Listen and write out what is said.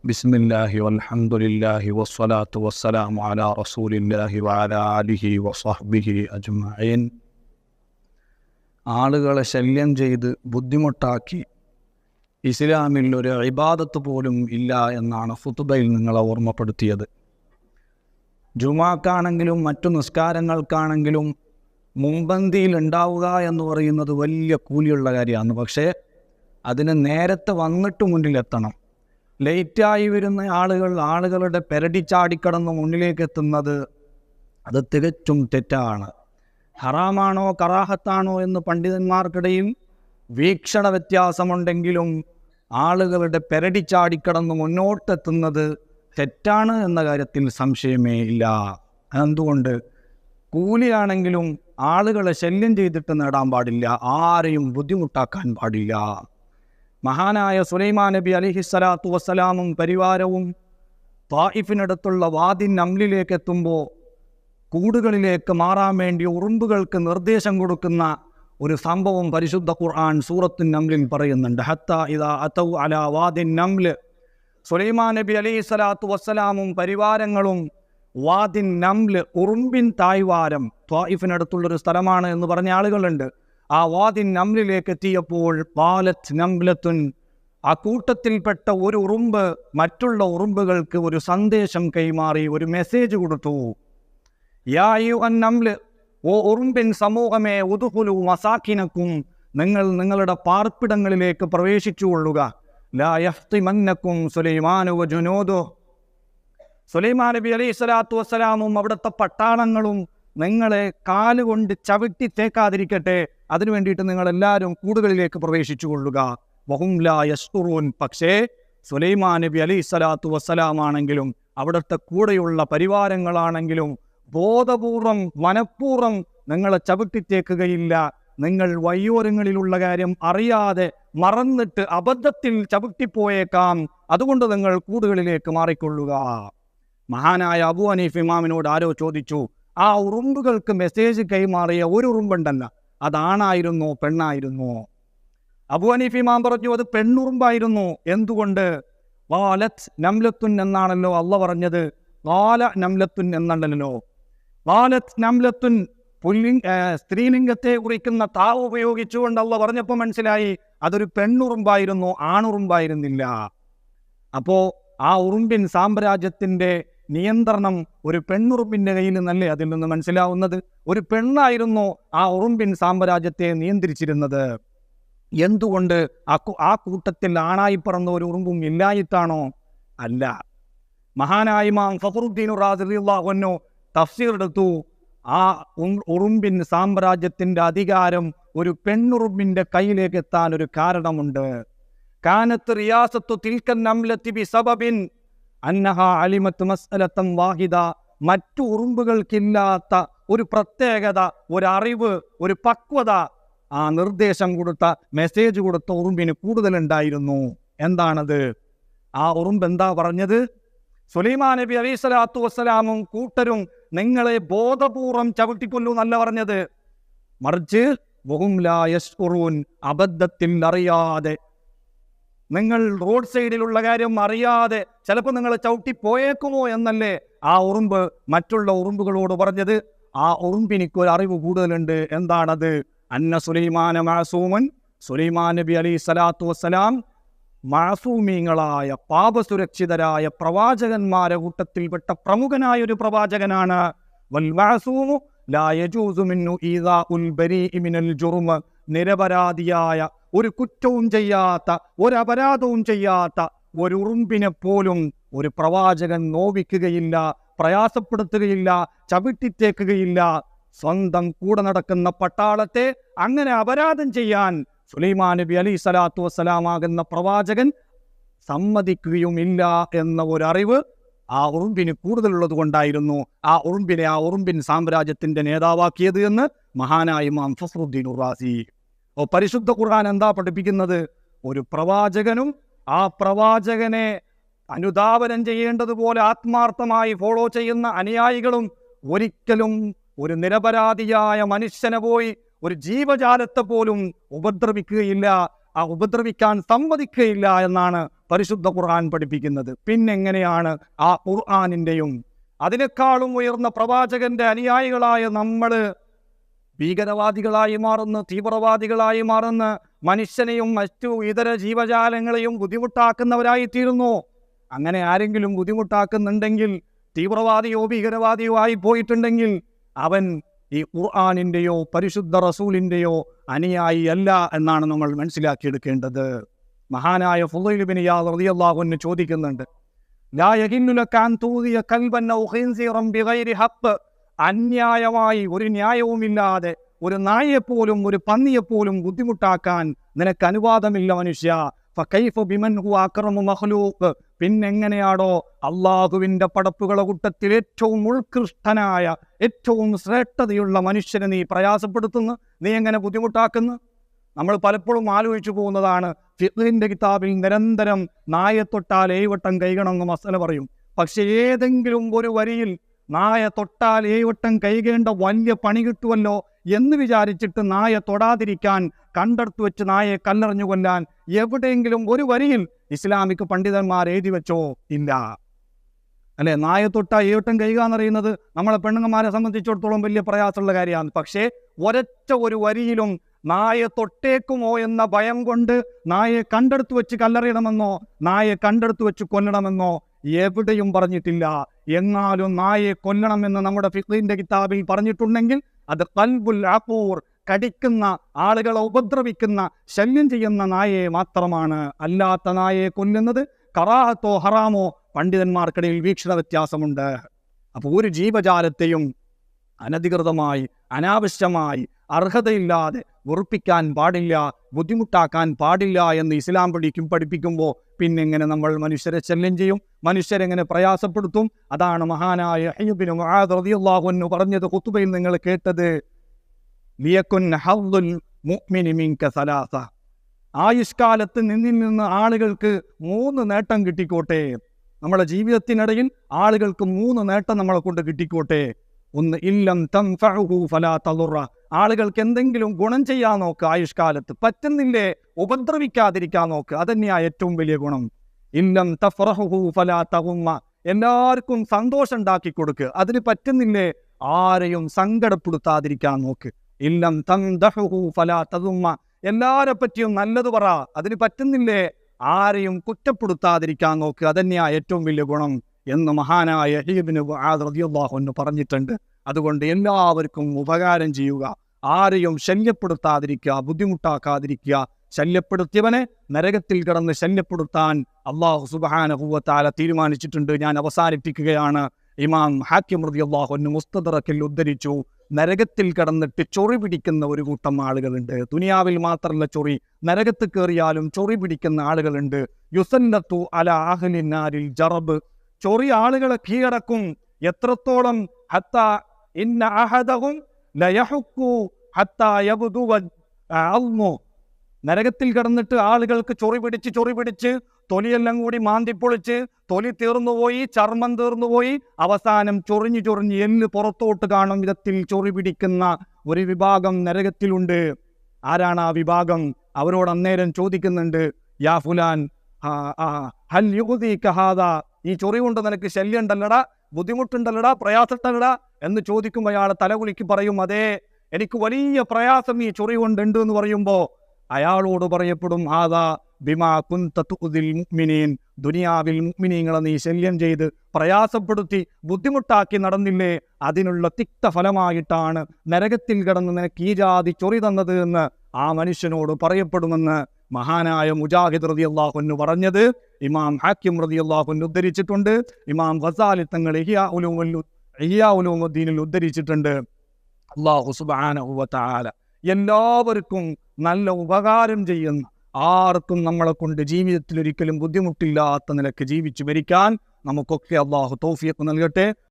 ബിസ്മില്ലാഹി വൽഹംദുലില്ലാഹി വസ്സലാത്തു വസ്സലാമു അലാ റസൂലില്ലാഹി വഅലാ ആലിഹി വസഹ്ബിഹി അജ്മഈൻ. ആളുകളെ ശല്യം ചെയ്ത് ബുദ്ധിമുട്ടാക്കി ഇസ്ലാമിൽ ഒരു ഇബാദത്ത് പോലും ഇല്ല എന്നാണ് ഖുതുബയിൽ നിങ്ങളെ ഓർമ്മപ്പെടുത്തിയത്. ജുമാക്കാണെങ്കിലും മറ്റു നിസ്കാരങ്ങൾക്കാണെങ്കിലും മുൻപന്തിയിൽ ഉണ്ടാവുക എന്ന് പറയുന്നത് വലിയ കൂലിയുള്ള കാര്യമാണ്. പക്ഷേ അതിന് നേരത്തെ വന്നിട്ട് മുന്നിലെത്തണം. ലേറ്റായി വരുന്ന ആളുകളുടെ പെരടി ചാടിക്കടന്ന് മുന്നിലേക്ക് എത്തുന്നത് അത് തികച്ചും തെറ്റാണ്. ഹറാമാണോ കറാഹത്താണോ എന്ന് പണ്ഡിതന്മാർക്കിടയിൽ വീക്ഷണ വ്യത്യാസമുണ്ടെങ്കിലും ആളുകളുടെ പെരടി ചാടിക്കടന്ന് മുന്നോട്ടെത്തുന്നത് തെറ്റാണ് എന്ന കാര്യത്തിൽ സംശയമേ ഇല്ല. എന്തുകൊണ്ട്? കൂലിയാണെങ്കിലും ആളുകളെ ശല്യം ചെയ്തിട്ട് നേടാൻ പാടില്ല, ആരെയും ബുദ്ധിമുട്ടാക്കാൻ പാടില്ല. മഹാനായ സുലൈമാൻ നബി അലൈഹിസ്സലാത്തു വസ്സലാമും പരിവാരവും ത്വായിഫിനടുത്തുള്ള വാദി നംലിലേക്ക് എത്തുമ്പോൾ കൂടുകളിലേക്ക് മാറാൻ വേണ്ടി ഉറുമ്പുകൾക്ക് നിർദ്ദേശം കൊടുക്കുന്ന ഒരു സംഭവം പരിശുദ്ധ ഖുർആൻ സൂറത്തുൻ നംലിൽ പറയുന്നുണ്ട്. ഹത്താ ഇദാ അതൗ അലാ വാദിൻ നംല്, സുലൈമാൻ നബി അലൈഹിസ്സലാത്തു വസ്സലാമും പരിവാരങ്ങളും വാദിൻ നംല്, ഉറുമ്പിൻ തായ്വാരം, ത്വായിഫിനടുത്തുള്ളൊരു സ്ഥലമാണ് എന്ന് പറഞ്ഞ ആളുകളുണ്ട്. ആ വാദിൻ നംലിലേക്ക് എത്തിയപ്പോൾ ഖാലത്ത് നംലത്തുൻ, ആ കൂട്ടത്തിൽപ്പെട്ട ഒരു ഉറുമ്പ് മറ്റുള്ള ഉറുമ്പുകൾക്ക് ഒരു സന്ദേശം കൈമാറി, ഒരു മെസ്സേജ് കൊടുത്തു. യാ അയ്യുഹൻ നംല്, ഓ ഉറുമ്പിൻ സമൂഹമേ, ഉദ്ഖുലൂ മസാകിനക്കും, നിങ്ങൾ നിങ്ങളുടെ പാർപ്പിടങ്ങളിലേക്ക് പ്രവേശിച്ചുകൊള്ളുക. ലാ യഹ്തിമന്നക്കും സുലൈമാനു വജുനൂദുഹു, സുലൈമാൻ നബി അലൈഹിസ്സലാത്തു വസ്സലാമും അവിടുത്തെ പട്ടാളങ്ങളും നിങ്ങളെ കാലുകൊണ്ട് ചവിട്ടി തേക്കാതിരിക്കട്ടെ, അതിനു വേണ്ടിയിട്ട് നിങ്ങളെല്ലാവരും കൂടുകളിലേക്ക് പ്രവേശിച്ചു കൊള്ളുക. വഹും ലാ യശ്കുറൂൻ, പക്ഷേ സുലൈമാൻ നബി അലൈഹിസ്സലാത്തു വസ്സലാമാണെങ്കിലും അവിടുത്തെ കൂടെയുള്ള പരിവാരങ്ങളാണെങ്കിലും ബോധപൂർവം മനഃപൂർവ്വം നിങ്ങളെ ചവിട്ടിത്തേക്കുകയില്ല. നിങ്ങൾ വയ്യോരങ്ങളിലുള്ള കാര്യം അറിയാതെ മറന്നിട്ട് അബദ്ധത്തിൽ ചവിട്ടിപ്പോയേക്കാം, അതുകൊണ്ട് നിങ്ങൾ കൂടുകളിലേക്ക് മാറിക്കൊള്ളുക. മഹാനായ അബൂ ഹനീഫ ഇമാമിനോട് ആരോ ചോദിച്ചു, ആ ഉറുമ്പുകൾക്ക് മെസ്സേജ് കൈമാറിയ ഒരു ഉറുമ്പുണ്ടല്ല, അതാണായിരുന്നോ പെണ്ണായിരുന്നോ? അബൂ ഹനീഫ ഇമാം പറഞ്ഞു, അത് പെണ്ണുറുമ്പായിരുന്നു. എന്തുകൊണ്ട്? ഖാലത്ത് നംലത്തുൻ എന്നാണല്ലോ അള്ളാഹ് പറഞ്ഞത്, ഖാല നംലത്തുൻ എന്നല്ലല്ലോ. ഖാലത്ത് നംലത്തുൻ സ്ത്രീലിംഗത്തെ കുറിക്കുന്ന താവ് ഉപയോഗിച്ചുകൊണ്ട് അള്ളാഹ് പറഞ്ഞപ്പോൾ മനസ്സിലായി അതൊരു പെണ്ണുറുമ്പായിരുന്നു, ആണുറുമ്പായിരുന്നില്ല. അപ്പോ ആ ഉറുമ്പിൻ സാമ്രാജ്യത്തിന്റെ നിയന്ത്രണം ഒരു പെണ്ണുറുമ്പിന്റെ കയ്യിൽ നിന്നല്ലേ അതിൽ നിന്ന് മനസ്സിലാവുന്നത്? ഒരു പെണ്ണായിരുന്നു ആ ഉറുമ്പിൻ സാമ്രാജ്യത്തെ നിയന്ത്രിച്ചിരുന്നത്. എന്തുകൊണ്ട്? ആ കൂട്ടത്തിൽ ആണായി പറന്ന ഒരു ഉറുമ്പും ഇല്ലായിട്ടാണോ? അല്ല. മഹാനായ ഇമാം ഫഖറുദ്ദീൻ റാസി റളിയല്ലാഹു അൻഹു തഫ്സീർ എടുത്തു, ആ ഉറുമ്പിൻ സാമ്രാജ്യത്തിന്റെ അധികാരം ഒരു പെണ്ണുറുമ്പിന്റെ കയ്യിലേക്ക് എത്താൻ ഒരു കാരണമുണ്ട്. കാനത്ത് റിയാസത്തു തിൽക്കൻ നംലത്തി ബിസബബിൻ അന്നഹാ അലിമത്ത് മസ്അലത്തൻ വാഹിദ, മറ്റു ഉറുമ്പുകൾക്കില്ലാത്ത ഒരു പ്രത്യേകത, ഒരു അറിവ്, ഒരു പക്വത ആ നിർദ്ദേശം കൊടുത്ത മെസ്സേജ് കൊടുത്ത ഉറുമ്പിന് കൂടുതലുണ്ടായിരുന്നു. എന്താണത്? ആ ഉറുമ്പ് എന്താ പറഞ്ഞത്? സുലൈമാൻ നബി അലൈഹിസ്സലാത്തു വസ്സലാമും കൂട്ടരും നിങ്ങളെ ബോധപൂർവം ചവിട്ടിക്കൊല്ലൂ എന്നല്ല പറഞ്ഞത്, മറിച്ച് വഹും ലാ യശ്കുറൂൻ, അബദ്ധത്തിൽ അറിയാതെ, നിങ്ങൾ റോഡ് സൈഡിലുള്ള കാര്യം അറിയാതെ ചിലപ്പോൾ നിങ്ങളെ ചവിട്ടിപ്പോയേക്കുമോ എന്നല്ലേ ആ ഉറുമ്പ് മറ്റുള്ള ഉറുമ്പുകളോട് പറഞ്ഞത്. ആ ഉറുമ്പിനിക്ക് ഒരു അറിവ് കൂടുതലുണ്ട്. എന്താണത്? അന്ന സുലൈമാന മഅസൂമൻ, സുലൈമാൻ നബി അലൈഹിസ്സലാത്തു വസ്സലാം മഅസൂമീങ്ങളായ പാപസുരക്ഷിതരായ പ്രവാചകന്മാരെ കൂട്ടത്തിൽപ്പെട്ട പ്രമുഖനായ ഒരു പ്രവാചകനാണ്. വൽ മഅസൂമു ലാ യജൂസു മിൻഹു ഈദാഉൽ ബരീഇ മിനൽ ജുർമ, നിരപരാധിയായ, ഒരു കുറ്റവും ചെയ്യാത്ത, ഒരു അപരാധവും ചെയ്യാത്ത ഒരു ഉറുമ്പിനെ പോലും ഒരു പ്രവാചകൻ നോവിക്കുകയില്ല, പ്രയാസപ്പെടുത്തുകയില്ല, ചവിട്ടിത്തേക്കുകയില്ല. സ്വന്തം കൂടെ നടക്കുന്ന പട്ടാളത്തെ അങ്ങനെ അപരാധം ചെയ്യാൻ സുലൈമാൻ നബി അലൈഹിസ്സലാത്തു വസ്സലാമാകുന്ന പ്രവാചകൻ സമ്മതിക്കുകയുമില്ല എന്ന ഒരറിവ് ആ ഉറുമ്പിന് കൂടുതലുള്ളത് കൊണ്ടായിരുന്നു ആ ഉറുമ്പിൻ സാമ്രാജ്യത്തിന്റെ നേതാവാക്കിയത് എന്ന് മഹാനായ ഇമാം ഫഖറുദ്ദീൻ റാസി. പരിശുദ്ധ ഖുർആൻ എന്താ പഠിപ്പിക്കുന്നത്? ഒരു പ്രവാചകനും ആ പ്രവാചകനെ അനുധാവനം ചെയ്യേണ്ടതുപോലെ ആത്മാർത്ഥമായി ഫോളോ ചെയ്യുന്ന അനുയായികളും ഒരിക്കലും ഒരു നിരപരാധിയായ മനുഷ്യനെ പോയി, ഒരു ജീവജാലത്തെ പോലും ഉപദ്രവിക്കുകയില്ല, ആ ഉപദ്രവിക്കാൻ സമ്മതിക്കുകയില്ല എന്നാണ് പരിശുദ്ധ ഖുർആൻ പഠിപ്പിക്കുന്നത്. പിന്നെങ്ങനെയാണ് ആ ഖുർആനിൻ്റെയും അതിനേക്കാളും ഉയർന്ന പ്രവാചകന്റെ അനുയായികളായ നമ്മൾ ഭീകരവാദികളായി മാറുന്ന, തീവ്രവാദികളായി മാറുന്ന, മനുഷ്യനെയും മറ്റു ഇതര ജീവജാലങ്ങളെയും ബുദ്ധിമുട്ടാക്കുന്നവരായിത്തീരുന്നു? അങ്ങനെ ആരെങ്കിലും ബുദ്ധിമുട്ടാക്കുന്നുണ്ടെങ്കിൽ, തീവ്രവാദിയോ ഭീകരവാദിയോ ആയി പോയിട്ടുണ്ടെങ്കിൽ, അവൻ ഈ ഖുർആനിൻ്റെയോ പരിശുദ്ധ റസൂലിൻ്റെയോ അനുയായി അല്ല എന്നാണ് നമ്മൾ മനസ്സിലാക്കിയെടുക്കേണ്ടത്. മഹാനായ ഫുളൈൽ ഇബ്നു ഇയാദ് റളിയല്ലാഹു അൻഹു ചോദിക്കുന്നുണ്ട്, ലാ യഹില്ലു ലക അൻ തൂദിയ കൽബൻ ഔ ഖിൻസിറൻ ബിഗൈരി ഹഖ്. അന്യായമായി, ഒരു ന്യായവുമില്ലാതെ ഒരു നായയെപ്പോലും ഒരു പന്നിയെപ്പോലും ബുദ്ധിമുട്ടാക്കാൻ നിനക്ക് അനുവാദമില്ല മനുഷ്യ. ഫകൈഫ ബിമൻ ഹുവ അക്റമു മഖ്ലൂഖ്. പിന്നെങ്ങനെയാണോ അള്ളാഹുവിൻ്റെ പടപ്പുകളുടെ കൂട്ടത്തിൽ ഏറ്റവും ഉത്കൃഷ്ടനായ, ഏറ്റവും ശ്രേഷ്ഠതയുള്ള മനുഷ്യനെ നീ പ്രയാസപ്പെടുത്തുന്നു, നീ എങ്ങനെ ബുദ്ധിമുട്ടാക്കുന്നു? നമ്മൾ പലപ്പോഴും ആലോചിച്ചു പോകുന്നതാണ്. ഫിഖ്ഹിന്റെ കിതാബിൽ നിരന്തരം നായ തൊട്ടാൽ 7 വട്ടം കൈകണമെന്ന് മസല പറയും. പക്ഷെ ഏതെങ്കിലും ഒരു വരിയിൽ നായ തൊട്ടാൽ 7 വട്ടം കൈകേണ്ട വലിയ പണി കിട്ടുമല്ലോ എന്ന് വിചാരിച്ചിട്ട് നായ തൊടാതിരിക്കാൻ, കണ്ടെടുത്ത് വെച്ച് നായയെ കല്ലെറിഞ്ഞു കൊല്ലാൻ എവിടെയെങ്കിലും ഒരു വരിയിൽ ഇസ്ലാമിക് പണ്ഡിതന്മാർ എഴുതി വെച്ചോ? ഇല്ല. അല്ലെ, നായ തൊട്ടാൽ 7 വട്ടം കൈക എന്നറിയുന്നത് നമ്മളെ പെണ്ണുങ്ങന്മാരെ സംബന്ധിച്ചിടത്തോളം വലിയ പ്രയാസമുള്ള കാര്യമാണ്. പക്ഷേ ഒരൊറ്റ ഒരു വരിയിലും നായ തൊട്ടേക്കുമോ എന്ന ഭയം കൊണ്ട് നായയെ കണ്ടെടുത്ത് വെച്ച് കല്ലെറിയണമെന്നോ നായയെ കണ്ടെടുത്ത് വെച്ച് കൊല്ലണമെന്നോ എവിടെയും പറഞ്ഞിട്ടില്ല. എന്നാലും നായയെ കൊല്ലണമെന്ന് നമ്മുടെ ഫിഖ്ഹിന്റെ കിതാബിൽ പറഞ്ഞിട്ടുണ്ടെങ്കിൽ അത് ഖൽബുൽ അഖൂർ, കടിക്കുന്ന, ആളുകളെ ഉപദ്രവിക്കുന്ന, ശല്യം ചെയ്യുന്ന നായയെ മാത്രമാണ്. അല്ലാത്ത നായയെ കൊല്ലുന്നത് കറാഹത്തോ ഹറാമോ പണ്ഡിതന്മാർക്കിടയിൽ വീക്ഷണ വ്യത്യാസമുണ്ട്. അപ്പോൾ ഒരു ജീവജാലത്തെയും അനധികൃതമായി, അനാവശ്യമായി, അർഹതയില്ലാതെ വെറുപ്പിക്കാൻ പാടില്ല, ബുദ്ധിമുട്ടാക്കാൻ പാടില്ല എന്ന് ഇസ്ലാം പഠിപ്പിക്കുമ്പോൾ പിന്നെങ്ങനെ നമ്മൾ മനുഷ്യരെ ശല്യം ചെയ്യും, മനുഷ്യരെങ്ങനെ പ്രയാസപ്പെടുത്തും? അതാണ് മഹാനായ യഹ്യ ഇബ്നു മുആദ് റളിയല്ലാഹു അൻഹു പറഞ്ഞത്. ഖുതുബയിൽ നിങ്ങൾ കേട്ടത്, ലിയകുൻ ഹദ്ദുൽ മുഅ്മിനി മിൻക സലാസ. ആയുഷ്കാലത്ത് നിന്നിൽ നിന്ന് ആളുകൾക്ക് 3 നേട്ടം കിട്ടിക്കോട്ടെ. നമ്മുടെ ജീവിതത്തിനിടയിൽ ആളുകൾക്ക് 3 നേട്ടം നമ്മളെ കൊണ്ട് കിട്ടിക്കോട്ടെ. ഒന്ന്, ഇല്ലം തൻഫഉഹു ഫലാ തദുറ. ആളുകൾക്ക് എന്തെങ്കിലും ഗുണം ചെയ്യാൻ നോക്ക് ആയുഷ്കാലത്ത്. പറ്റുന്നില്ലേ, ഉപദ്രവിക്കാതിരിക്കാൻ നോക്ക്. അതന്നെയാണ് ഏറ്റവും വലിയ ഗുണം. ഇല്ലം തഫ്റഹുഹു ഫലാ തഗുമ്മ. എല്ലാവർക്കും സന്തോഷം ഉണ്ടാക്കി കൊടുക്ക്. അതിന് പറ്റുന്നില്ലേ, ആരെയും സങ്കടപ്പെടുത്താതിരിക്കാൻ നോക്ക്. ഇല്ലം തംദഹുഹു ഫലാ തദുമ്മ. എല്ലാരെ പറ്റിയും നല്ലത് പറ. അതിന് പറ്റുന്നില്ലേ, ആരെയും കുറ്റപ്പെടുത്താതിരിക്കാൻ നോക്ക്. അതന്നെയാണ് ഏറ്റവും വലിയ ഗുണം എന്ന് മഹാനായ യഹ്യ ഇബ്നു മുആദ് റളിയല്ലാഹു അൻഹു പറഞ്ഞിട്ടുണ്ട്. അതുകൊണ്ട് എല്ലാവർക്കും ഉപകാരം ചെയ്യുക, ആരെയും ശല്യപ്പെടുത്താതിരിക്കുക, ബുദ്ധിമുട്ടാക്കാതിരിക്കുക. ശല്യപ്പെടുത്തിയവനെ നരകത്തിൽ കിടന്ന് ശല്യപ്പെടുത്താൻ അല്ലാഹു സുബ്ഹാനഹു വ തആല തീരുമാനിച്ചിട്ടുണ്ട്. ഞാൻ അവസാനിപ്പിക്കുകയാണ്. ഇമാം ഹാക്കിം റളിയല്ലാഹു അൻഹു മുസ്തദറക്കിൽ ഉദ്ധരിച്ചു, നരകത്തിൽ കിടന്നിട്ട് ചൊറി പിടിക്കുന്ന ഒരു കൂട്ടം ആളുകളുണ്ട്. ദുനിയാവിൽ മാത്രമല്ല ചൊറി, നരകത്ത് കയറിയാലും ചൊറി പിടിക്കുന്ന ആളുകളുണ്ട്. യുസല്ലത്തു അലാ അഹ്ലിൻ നാരിൽ ജറബ്. ചൊറി ആളുകളെ കീഴടക്കും. എത്രത്തോളം? ഹത്താ ഇന്ന അഹദഹും ലയഹുക്കു ഹത്താ യബ്ദുവ അൽമു. നരകത്തിൽ കിടന്നിട്ട് ആളുകൾക്ക് ചൊറി പിടിച്ച് തൊലിയെല്ലാം കൂടി മാന്തിപ്പൊളിച്ച് തൊലി തീർന്നുപോയി, ചർമ്മം തീർന്നുപോയി, അവസാനം ചൊറിഞ്ഞ് എല്ല് പുറത്തോട്ട് കാണും വിധത്തിൽ ചൊറി പിടിക്കുന്ന ഒരു വിഭാഗം നരകത്തിലുണ്ട്. ആരാണ് ആ വിഭാഗം? അവരോട് അന്നേരം ചോദിക്കുന്നുണ്ട്, യാ ഫുലാൻ ഹൽ യുഗ്ദീക ഹാദാ. ഈ ചൊറി കൊണ്ട് നിനക്ക് ശല്യം ഉണ്ടല്ലടാ, ബുദ്ധിമുട്ടുണ്ടല്ലടാ, പ്രയാസമുണ്ടല്ലടാ എന്ന് ചോദിക്കുമ്പോൾ അയാൾ തലകുലുക്കി പറയും, അതേ, എനിക്ക് വലിയ പ്രയാസം ഈ ചൊറി കൊണ്ടുണ്ട് എന്ന് പറയുമ്പോൾ അയാളോട് പറയപ്പെടും, ഹാദാ ബിമാ കുൻത തുഅ്ദിൽ മുഅ്മിനീൻ. ദുനിയാവിൽ മുഅ്മിനീങ്ങളെ നീ ശല്യം ചെയ്ത് പ്രയാസപ്പെടുത്തി ബുദ്ധിമുട്ടാക്കി നടന്നില്ലേ, അതിനുള്ള തിക്ത ഫലമായിട്ടാണ് നരകത്തിൽ കിടന്ന് നിനക്ക് ഈ ജാതി ചൊറി തന്നത് എന്ന് ആ മനുഷ്യനോട് പറയപ്പെടുമെന്ന് മഹാനായ മുജാഹിദ് റളിയല്ലാഹു അൻഹു പറഞ്ഞത് ഇമാം ഹാക്കിം റളിയല്ലാഹു അൻഹു ഉദ്ധരിച്ചിട്ടുണ്ട്. ഇമാം ഗസാലി തങ്ങൾ ഇഹ്യാ ഉലൂമുദ്ദീനിൽ ഉദ്ധരിച്ചിട്ടുണ്ട്. അല്ലാഹു സുബ്ഹാനഹു വ തആല എല്ലാവർക്കും നല്ല ഉപകാരം ചെയ്യുന്ന, ആർക്കും നമ്മളെ കൊണ്ട് ജീവിതത്തിൽ ഒരിക്കലും ബുദ്ധിമുട്ടില്ലാത്ത നിലക്ക് ജീവിച്ചു മരിക്കാൻ നമുക്കൊക്കെ അല്ലാഹു തൗഫീഖ് നൽകട്ടെ.